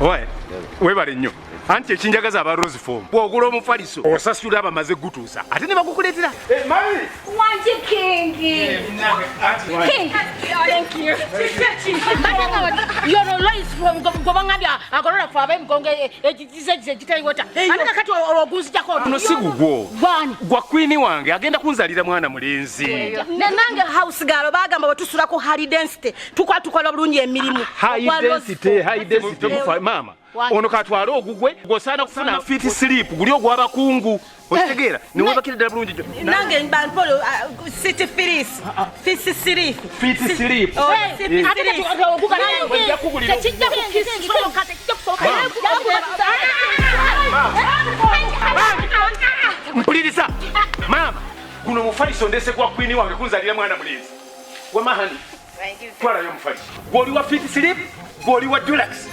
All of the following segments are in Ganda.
Oye, webale nnyo. Anti ekinjagaza aba Rose Form. Bw'ogula omufaliso osasula abamaze gutuusa. Ate ne bakukuleetera. Mami! Wanje Kingi. King. Thank you. You're always from Gobangabia. Agora fa ba mgonge ekize kitayota. Anika kati oguzi jako. No sigugwo. Bani. Gwa queen wange agenda kunzalira mwana mulenzi. Nange house girl bagamba batusulako high density. Tukwatukola bulungi emirimu. High density mama. Ono katwala ogugwe gosana kufuna fit sleep guli ogwaba kungu otegeera ne wabakira ddala bulungi jo nange mbanpolo city filis fit sleep mpuliriza mama guno mufaliso ndese kwa queen wange kunzalira mwana mulenzi wamahani twala yo mufaliso goli wa fit sleep goli wa deluxe.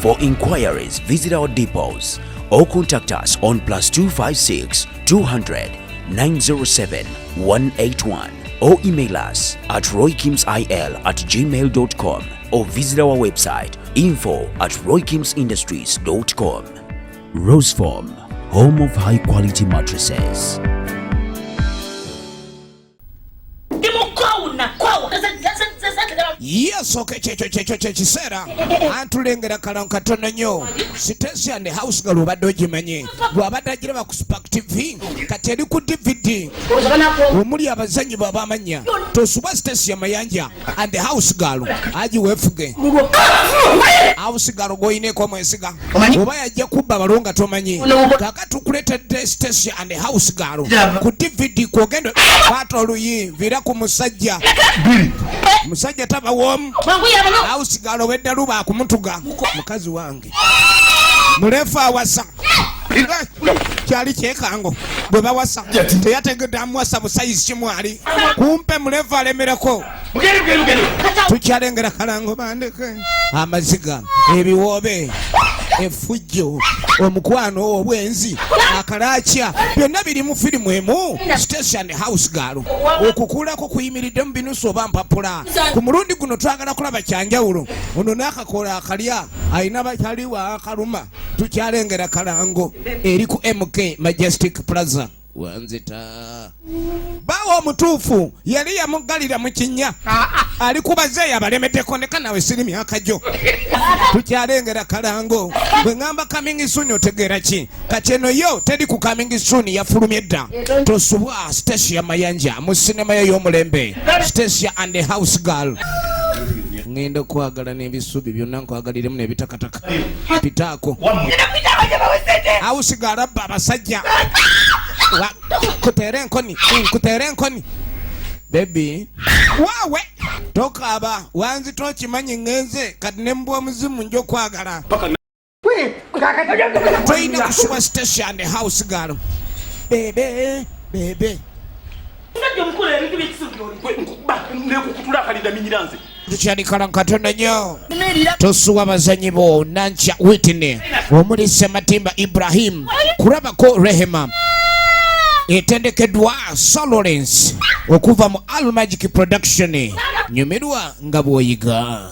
For inquiries, visit our depots or contact us on +256 200 907 181 or email us at roykimsil@gmail.com or visit our website info@roykimsindustries.com. Rose Form, home of high quality mattresses. Yes, okay, chisera. Antulengera kalon katono nyo. Stecia and the house girl obadde ogimanyi. Bw'abadde agira ku Spark TV, kati eri ku DVD. Omuli abazanyi b'abamanya. Tosuba Stecia Mayanja and the house girl. Aji wefuge. House girl goyineko mwesiga. Oba yajja kubba balonga tomanyi. Kaka tukuletedde Stecia and the house girl. Ku DVD kwogendo batoluyi vira ku musajja. Musajja taba wom ausigalo wedda luba akumutuga mukazi wange mulefa awasa kyali kyekango bwe bawasa teyategedde amuwasa busayizi kimwali kumpe mulefa alemereko tukyalengera kalango bandeke amaziga ebiwoobe efujjo omukwano obwenzi akalakya byonna biri mu firimu emu Stecia and house girl okukulako kuyimiridde mu binusu oba mpapula ku mulundi guno twagala kulaba kyanjawulo ono n'akakola akalya ayina bakyaliwa akaluma tukyalengera kalango eri ku MK Majestic Plaza wanzita bawo omutuufu yali yamuggalira mu kinnya ali kubazeeyo abalemeddeko ndeka nawe siri myaka gyo tukyalengera kalango bwe ngamba coming soon otegeera ki kati eno yo teri ku coming soon yafulumye dda tosubwa Stecia Mayanja mu sinema y'omulembe Stecia and the house girl ngenda kwagala n'ebisubi byonna nkwagaliremu n'ebitakataka pitaako house girl abba abasajja kutere nkoni baby wawe tokaaba wanzi tokimanyi ngenze kati nembwa omuzimu njo kwagala toyina kusuba Stecia and the house girl bebe tukyali kalankatono nnyo tosuwa bazanyi bo Nancha Whitney omuli Sematimba Ibrahim kurabako Rehema etendekeddwa Sololence okuva mu All Magic Production nyumirwa nga bw'oyiga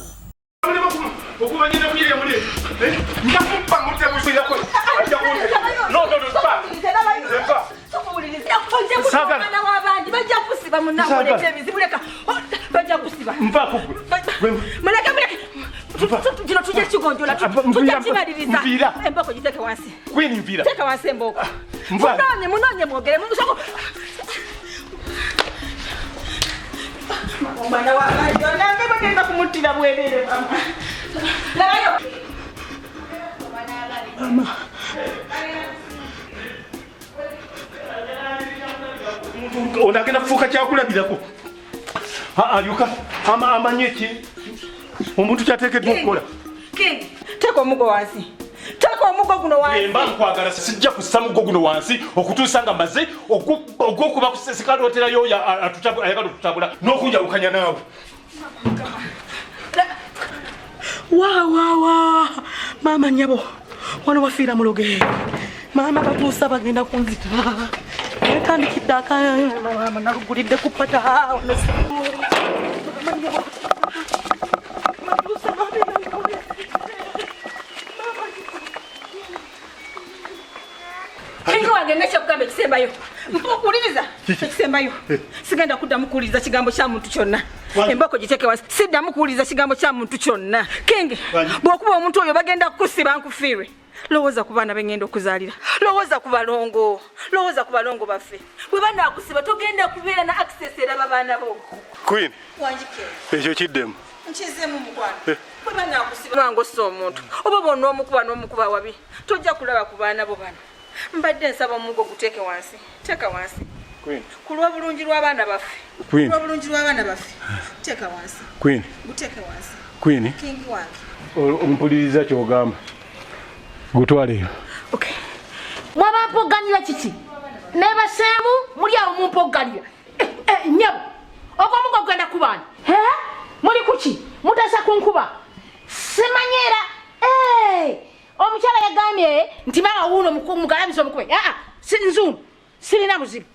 Jino tujja kigonjola tujja kimaliriza emboko giteke wansi Queen mvira teka wansi emboko munonye mwogere musoko mwana wa ayo nange bagenda kumutira bwebere mama layo mama onagenda kufuuka kyakulabirako ayuka amanyeki omuntu kyateekeddwa okukola teka omugo wansi teka omugo guno wansi emba nkwagala sijja kussa mugo guno wansi okutuusa nga maze ogwokuba kusesikalooterayo ayagala okutabula n'okunjalukanya naawe wa mama nyabo wano wafiira muloge mama Batuusa bagenda kunzita tandikidde akayama nalugulidde ku pata ekisembayo mpuliriza ekisembayo sigenda kuddamu kuwuliriza kigambo kya muntu kyonna emboko giteeke wansi siddamu kuwuliriza kigambo kya muntu kyonna kingi bw'okuba omuntu oyo bagenda kukusiba nkufiirwe lowooza ku baana bengenda okuzaalira lowooza ku balongo baffe bwe banaakusiba togenda kubeera na access eraba baana bo Queen wanjike ekyo kiddemu nkizemu mukwano bwe banaakusiba bangossa omuntu oba bonna n'omukuba wabi tojja kulaba ku baana bo bano mbadde nsaba omugo guteeke wansi teeka wansi ku lw'obulungi lw'abaana baffe teeka wansi guteeke wansi kingi wange ompuliriza kyogamba gutwaleyo mwabampoganira kiki nebaseemu muli awo mumpoganira nyabo ogomugo genda kubaani muli kuki mutasa kunkuba simanyera omukyala yagambye nti mama wuuno mugalamiza omukube nzuuno sirina buzibu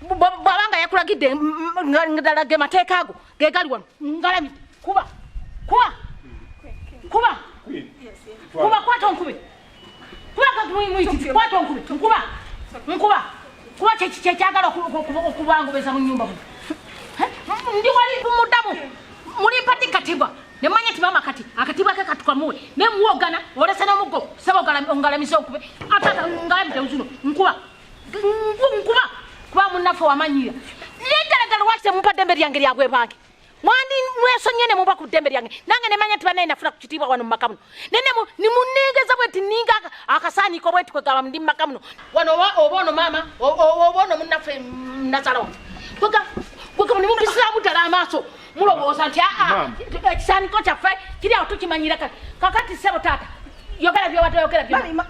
bwabanga yakulagidde ddala ge mateeka ago gegali wano ngalamidde kuba kwata onkube kuba kyekyagala okubangobeza mu nyumba ndi wali muddamu muli pati katibwa nemanya tibama kati akatibwa ke katukamuwe nemuwogana olesa n'omuggo saba ongalamisa okube atata ngalamidde uzuno nkuba kuba munaffe wamanyira liddaladala lwakise mumpa ddembe lyange lyagwe bange mwandi mwesonyene muba ku ddembe lyange nange nemanya tibanaye nafuna ku kitiibwa wano mu maka muno nimunengeza bweti ninga akasaaniko bweti kwegaba ndi mu maka muno wano oba ono maama oba ono munnaffe nazala wano kwegaba nimubisiramu ddala amaaso mulowooza nti ekisaaniko kyaffe kiri awo tukimanyira kakati sebo taata yogera byowatayogera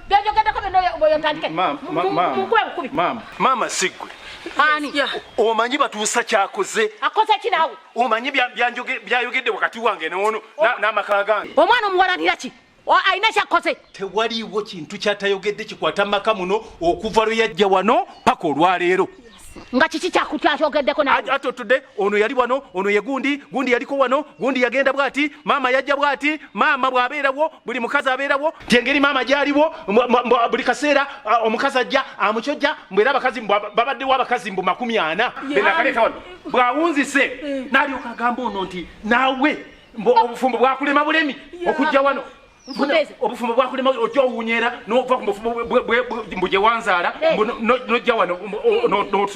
byojogeddeko byoyotandike mukube bukubi maama siggwe ani omanyi Batuusa kyakoze akoze ki naawe omanyi byayogedde wakati wange noono n'amaka gange omwana omuwalanira ki alina kyakoze tewaliiwo kintu kyatayogedde kikwata maka muno okuva lwe yajja wano paka olwaleero nga kiki kyakyogeddeko nawe ate otudde ono yali wano ono ye gundi yaliko wano gundi yagenda bwati maama yajja bwati maama bw'abeerawo buli mukazi abeerawo tyengeri maama gyaliwo buli kaseera omukazi ajja amukyojja mbwera abakazi babaddewo abakazi mbu 40 benakaleeta wano bw'awunzise n'alyoka agamba ono nti naawe obufumbo bwakulema bulemi okujja wano obufumbo bwakulema ojja owunyera nova ku bufumbo mbu gye wanzaala nojja wano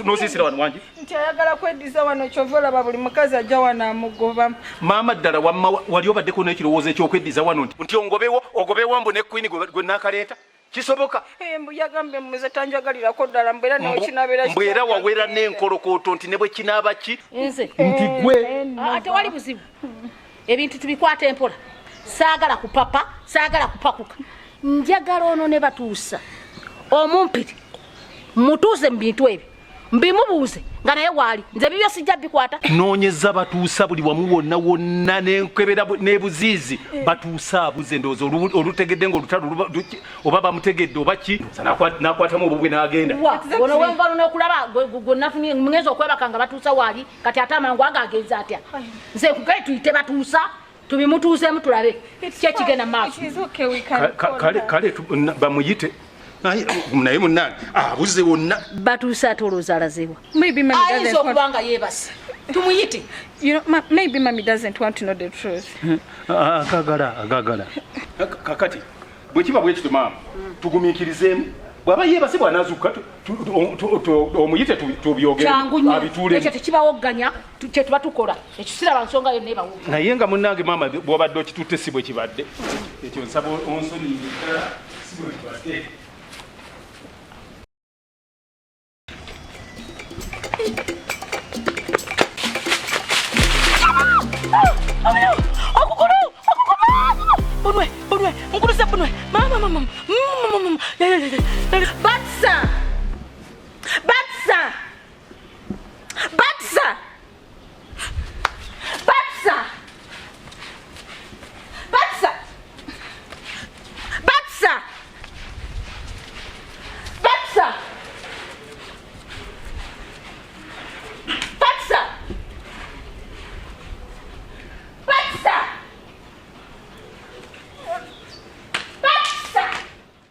nosiisira wano wangi nti ayagala kweddiza wano kyova olaba buli mukazi ajja wano amugoba maama ddala wamma wali obaddeko n'ekirowoozo eky'okweddiza wano nti ogobewo mbu ne kwini gwe naakaleeta kisoboka mbu yagambye muze tanjagalirako ddala mbwera nekinabeera mbwera wawera n'enkolokooto nti ne bwe kinaaba ki nze nti gwe tewali buzibu ebintu tubikwata empola saagala kupapa saagala kupakuka njagala ono ne Batuusa omumpiri mutuuze mu bintu ebyo mbimubuuze nga naye waali nze bibyo sijja bikwata noonyeza Batuusa buli wamu wonna n'enkebera n'ebuziizi Batuusa abuze ndowooza olutegedde ng'olutalo oba bamutegedde oba ki n'akwatamu obubwe n'agenda ono wenva n'okulaba gwe nafunye mugezi okwebaka nga Batuusa waali kati ate amangu ago agenza atya nze nkugale tuyite Batuusa tubimutuuzeemu tulabe kyekigenda maaso kale bamuyite naye munnange abuze wonna Batuusa ate olowooza alazeewa ayinza okuba nga yeebase tumuyite maybe mommy doesn't want to know the truth agagala kakati bwe kiba bwe kityo maama tugumiikirizeemu bw'aba yeebase bw'anaazuuka omuyite tubyogere abituulemu ekyo tekibawogganya kye tuba tukola ekisiraba nsonga yonna ebawo naye nga munnange maama bw'obadde okitutte si bwe kibadde ekyo nsaba onsonyiira si bwe kibadde Bunwe, nkuluze bunwe. Mama. Batsa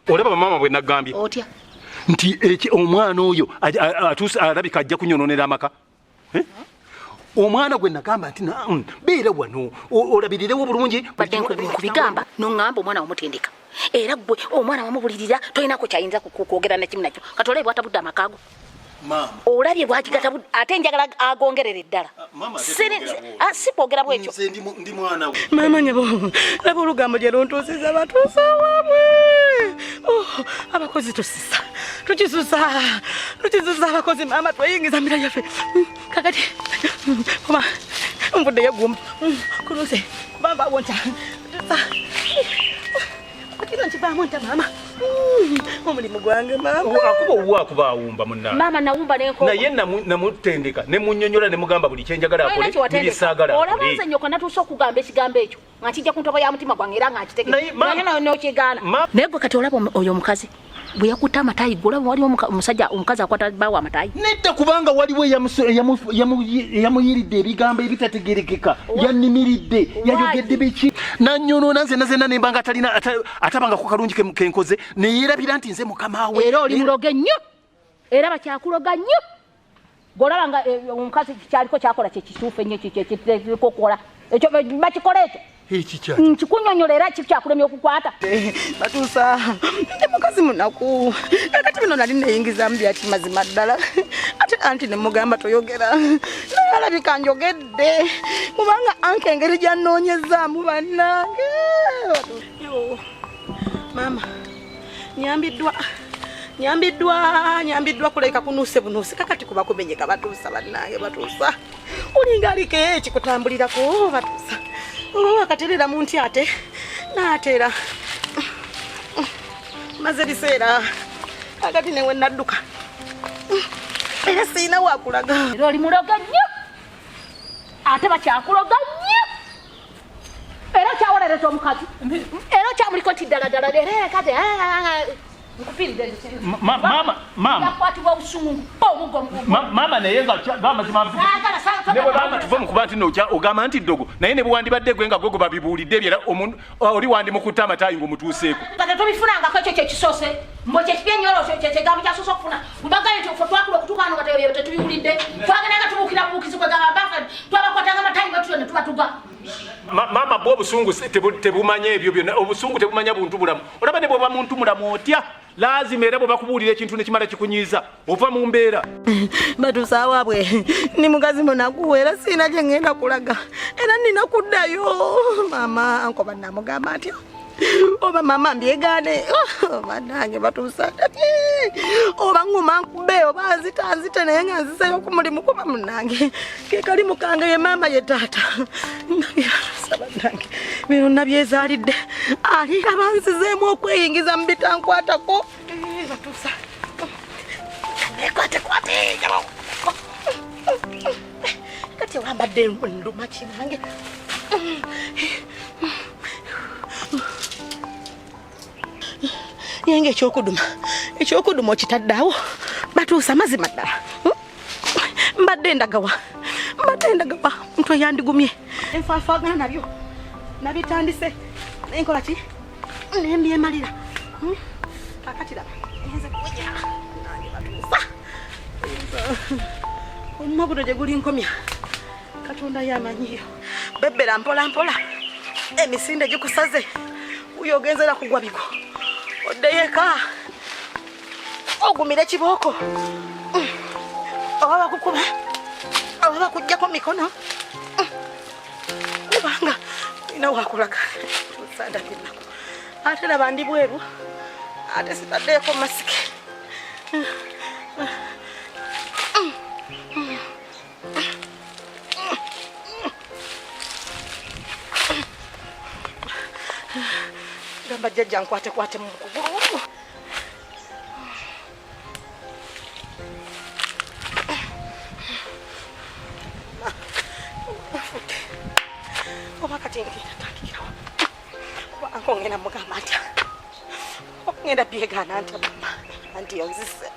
olaba mama bwe nagambye otya nti omwana oyo alabika ajja kunyononera amaka. Omwana gwe nagamba nti beera wano olabirirewo bulungi badde nkubigamba n'oŋŋamba omwana wamutendeka era gwe omwana wamubulirira tolinako kyayinza kwogera nakimu nakyo katole bwatabudde amakaago olabye bwakigata ate njagala agongerera eddala si kwogera bwekyo maama nyabo laba olugambo gye luntuusiza batuusa wabwe abakozi tukisusa abakozi maama tweyingiza mbira yaffe kakati oba nvudde yegumba kuluse bamba wonta kino nkivaamu nta maama omulimu gwange maama akuba awumba munna maama nawumba nenko naye namutendeka ne munnyonnyola ne mugamba buli kyenjagala akole nibisaagala olaba nze nnyoko natuusa okugamba ekigambo ekyo nga kijja ku ntobo ya mutima gwange era nga nkitegenaye nokigaana naye gwe kati olaba oyo omukazi bwe yakutta amatayi gwe olaba waliwo omukazi akwata baawo amatayi nedda kubanga waliwo eyamuyiridde ebigambo ebitategerekeka yannimiridde yayogedde biki nanyonoona nzenna nembanga atabangako kalungi kenkoze neyerabira nti nze mukama we era oli muloge nnyo era bakyakuloga nnyo golaba nga omukazi kyaliko kyakola kyekituufu ennyo kikokola ekyo bakikola ekyo nkikunyonyola era kikyakulemya okukwata batuusa ndi mukazi munaku kati bino nali neyingizamu byakimazima ddala ate anti nemugamba toyogera naye alabika njogedde kubanga anke engeri gyanoonyezaamu bannange maama nyambiddwa kuleka kunuuse bunuusi kakati kuba kumenyeka batuusa bannange batuusa olinga aliko ekikutambulirako batuusa akaterera mu nti ate naatera maze biseera akati newe nadduka era siina wakulaga era oli muloga nnyo ate bakyakuloga nnyo era okyawolereza omukazi era okyamuliko nti ddala era kati nkupiridde yakwatibwa obusungu maama naye nga tuve mukuba nti ogamba nti ddogo naye ne bwewandibadde gwe nga gwe babibuulidde ebyera oli wandimukutta amatayi ng'omutuuseeko kati tobifunangako ekyo kyekisoose mbwe kyekipyenyolosyo kyekigambo kyasoose okufuna bwebagaye nti fe twakula okutuuka wano nga tetubiwulidde twagendanga tubuukira bubuukizi kwegamba twabakwatanga amatayi batutyo ne tubatuga maama bwe obusungu tebumanya ebyo byonna obusungu tebumanya buntu bulamu olaba ne bweba muntu mulamu otya lazima era bwe bakubuulira ekintu nekimala kikunyiiza ova mu mbeera batuusa waabwe ni mukazi munaku era siina gye ngenda kulaga era nina kuddayo maama ankoba namugamba atya oba maama mbyegaane bannange batuusa oba nguma nkube oba nzita naye nga nziseyo ku mulimu kuba munnange ke kalimu kange ye maama ye taata nabyalusa bannange bino nabyezaalidde Alira banzizeemu okweyingiza mu bitankwatako batuusa ekwate kati wambadde nduma kinange yenge ekyokuduma okitaddeawo batuusa mazima ddala mbadde ndagawa muntu eyandigumye enfaafagana nabyo nabitandise nenkola ki nembyemalira kakati laba enze kuja nange batuusa omumwa guno gye guli nkomya katonda yamanyiyo bebbera mpola emisinde gikusaze uyo ogenzera kugwa bigo oddeyo eka ogumire kibooko oba bakukuba oba bakuggyako mikono kubanga ina wakulaga sadakinaku ate laba ndi bweru ate sitaddeeko masike gamba jjajja nkwate mu kugulu oba kati ngendatandikirawo kuba anko ngenda mugamba ntya ngenda byegaana ntya mama anti yonzise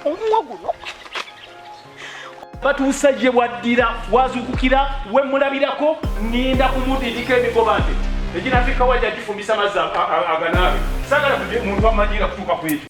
omumwa guno batuusa gye waddira wazuukukira we mulabirako ngenda kumutindika emigoba nti eginafika wajja gifumbisa mazzi aganaabe saagala muntu amanyira kutuuka ku ekyo